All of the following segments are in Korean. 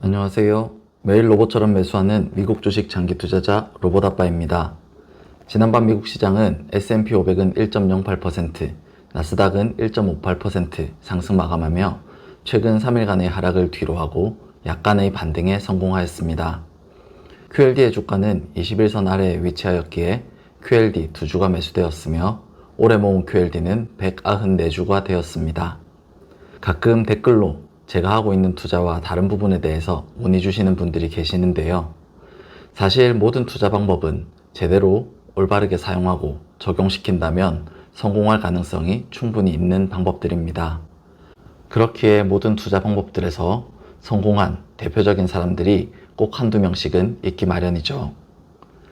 안녕하세요. 매일 로봇처럼 매수하는 미국 주식 장기 투자자 로봇아빠입니다. 지난밤 미국 시장은 S&P 500은 1.08%, 나스닥은 1.58% 상승 마감하며 최근 3일간의 하락을 뒤로하고 약간의 반등에 성공하였습니다. QLD의 주가는 21선 아래에 위치하였기에 QLD 2주가 매수되었으며 올해 모은 QLD는 194주가 되었습니다. 가끔 댓글로 제가 하고 있는 투자와 다른 부분에 대해서 문의 주시는 분들이 계시는데요. 사실 모든 투자 방법은 제대로 올바르게 사용하고 적용시킨다면 성공할 가능성이 충분히 있는 방법들입니다. 그렇기에 모든 투자 방법들에서 성공한 대표적인 사람들이 꼭 한두 명씩은 있기 마련이죠.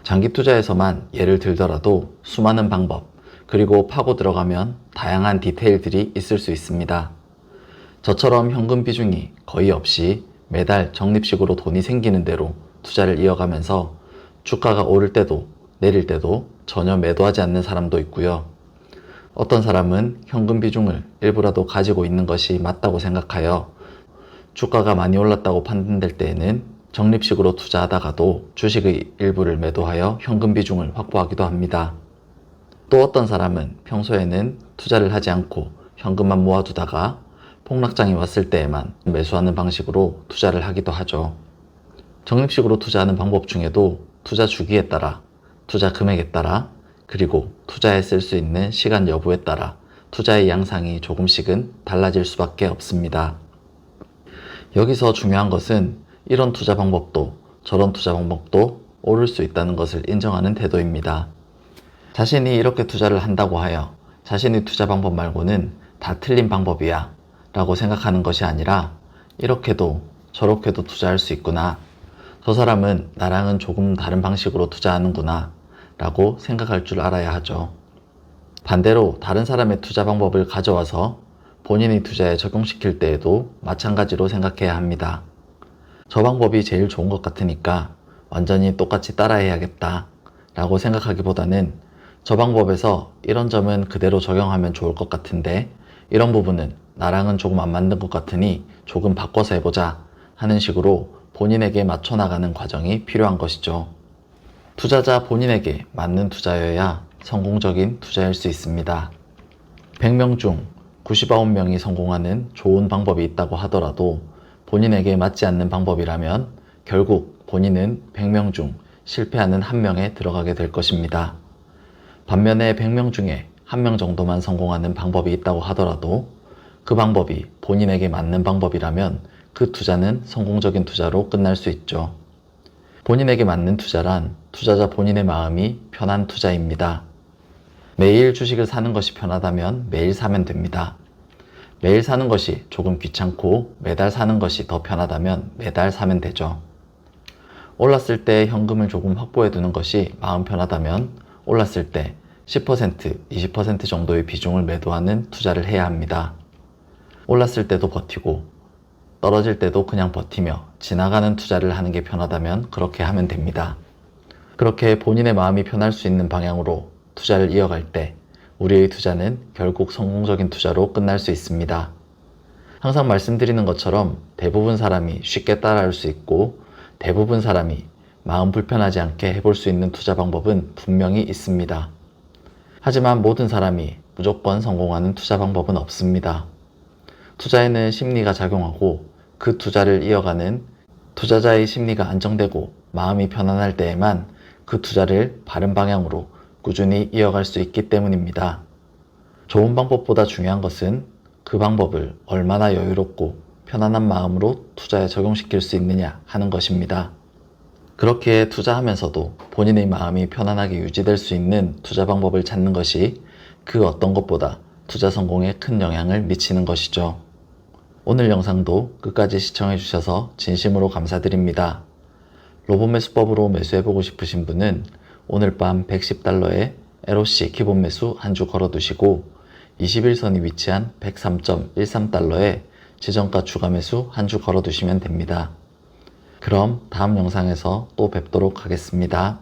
장기 투자에서만 예를 들더라도 수많은 방법, 그리고 파고 들어가면 다양한 디테일들이 있을 수 있습니다. 저처럼 현금 비중이 거의 없이 매달 적립식으로 돈이 생기는 대로 투자를 이어가면서 주가가 오를 때도 내릴 때도 전혀 매도하지 않는 사람도 있고요. 어떤 사람은 현금 비중을 일부라도 가지고 있는 것이 맞다고 생각하여 주가가 많이 올랐다고 판단될 때에는 적립식으로 투자하다가도 주식의 일부를 매도하여 현금 비중을 확보하기도 합니다. 또 어떤 사람은 평소에는 투자를 하지 않고 현금만 모아두다가 폭락장이 왔을 때에만 매수하는 방식으로 투자를 하기도 하죠. 적립식으로 투자하는 방법 중에도 투자 주기에 따라, 투자 금액에 따라, 그리고 투자에 쓸 수 있는 시간 여부에 따라 투자의 양상이 조금씩은 달라질 수밖에 없습니다. 여기서 중요한 것은 이런 투자 방법도 저런 투자 방법도 오를 수 있다는 것을 인정하는 태도입니다. 자신이 이렇게 투자를 한다고 하여 자신의 투자 방법 말고는 다 틀린 방법이야 라고 생각하는 것이 아니라 이렇게도 저렇게도 투자할 수 있구나, 저 사람은 나랑은 조금 다른 방식으로 투자하는구나 라고 생각할 줄 알아야 하죠. 반대로 다른 사람의 투자 방법을 가져와서 본인의 투자에 적용시킬 때에도 마찬가지로 생각해야 합니다. 저 방법이 제일 좋은 것 같으니까 완전히 똑같이 따라해야겠다 라고 생각하기보다는 저 방법에서 이런 점은 그대로 적용하면 좋을 것 같은데 이런 부분은 나랑은 조금 안 맞는 것 같으니 조금 바꿔서 해보자 하는 식으로 본인에게 맞춰 나가는 과정이 필요한 것이죠. 투자자 본인에게 맞는 투자여야 성공적인 투자일 수 있습니다. 100명 중 99명이 성공하는 좋은 방법이 있다고 하더라도 본인에게 맞지 않는 방법이라면 결국 본인은 100명 중 실패하는 1명에 들어가게 될 것입니다. 반면에 100명 중에 1명 정도만 성공하는 방법이 있다고 하더라도 그 방법이 본인에게 맞는 방법이라면 그 투자는 성공적인 투자로 끝날 수 있죠. 본인에게 맞는 투자란 투자자 본인의 마음이 편한 투자입니다. 매일 주식을 사는 것이 편하다면 매일 사면 됩니다. 매일 사는 것이 조금 귀찮고 매달 사는 것이 더 편하다면 매달 사면 되죠. 올랐을 때 현금을 조금 확보해 두는 것이 마음 편하다면 올랐을 때 10%, 20% 정도의 비중을 매도하는 투자를 해야 합니다. 올랐을 때도 버티고 떨어질 때도 그냥 버티며 지나가는 투자를 하는 게 편하다면 그렇게 하면 됩니다. 그렇게 본인의 마음이 편할 수 있는 방향으로 투자를 이어갈 때 우리의 투자는 결국 성공적인 투자로 끝날 수 있습니다. 항상 말씀드리는 것처럼 대부분 사람이 쉽게 따라할 수 있고 대부분 사람이 마음 불편하지 않게 해볼 수 있는 투자 방법은 분명히 있습니다. 하지만 모든 사람이 무조건 성공하는 투자 방법은 없습니다. 투자에는 심리가 작용하고 그 투자를 이어가는 투자자의 심리가 안정되고 마음이 편안할 때에만 그 투자를 바른 방향으로 꾸준히 이어갈 수 있기 때문입니다. 좋은 방법보다 중요한 것은 그 방법을 얼마나 여유롭고 편안한 마음으로 투자에 적용시킬 수 있느냐 하는 것입니다. 그렇게 투자하면서도 본인의 마음이 편안하게 유지될 수 있는 투자 방법을 찾는 것이 그 어떤 것보다 투자 성공에 큰 영향을 미치는 것이죠. 오늘 영상도 끝까지 시청해 주셔서 진심으로 감사드립니다. 로봇 매수법으로 매수해보고 싶으신 분은 오늘 밤 $110에 LOC 기본 매수 한 주 걸어두시고 21선이 위치한 $103.13에 지정가 추가 매수 한 주 걸어두시면 됩니다. 그럼 다음 영상에서 또 뵙도록 하겠습니다.